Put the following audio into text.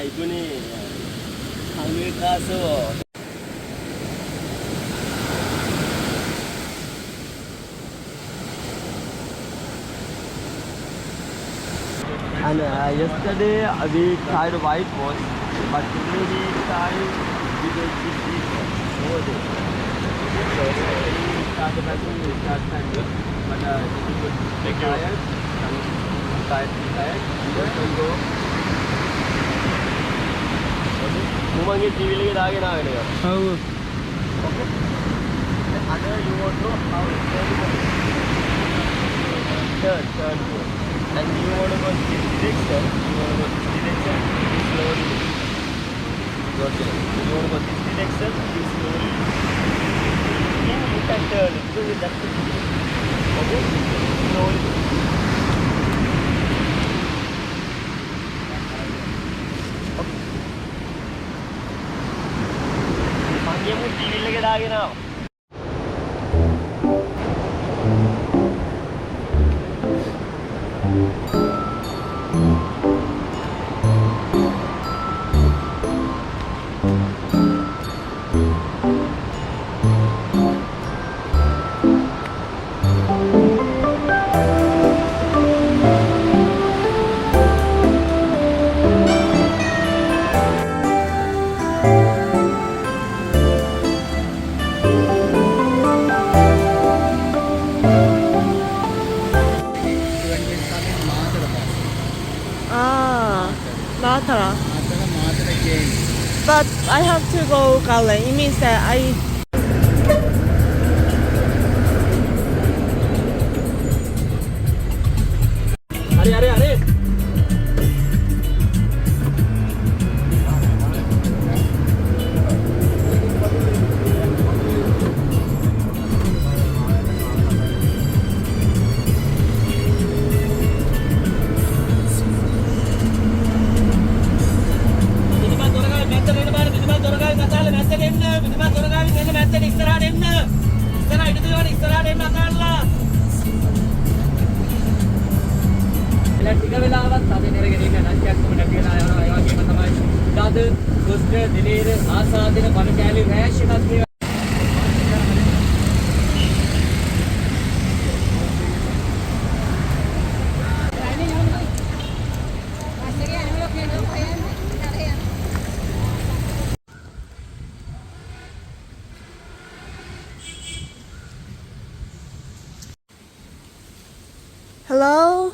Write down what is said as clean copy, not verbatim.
이분이 한국에 가서 and yesterday we tried white wash, but today we tried with the cheese over there. So we started we start good, but thank you. Tired, don't go. Mumangge TV lege dagen aagena. ඔව්. Okay. Other you want to know how turn go. And you want to go this direction, slowly. Okay. You want to go this direction, slowly. Then you can turn it. So that's it. Okay? Slowly. Okay. Pangyam TV lege dagen aawa. Matara. But I have to go Gale. It means that I. Are. ටික වෙලාවක් තද කරගෙන ඉන්න නැත්නම් නැති වෙලා යනවා ඒ වගේම තමයි තද දුෂ්ට දිලීර ආසාදින බණ කැලි රෑෂ් එකක් තියෙනවා. Hello?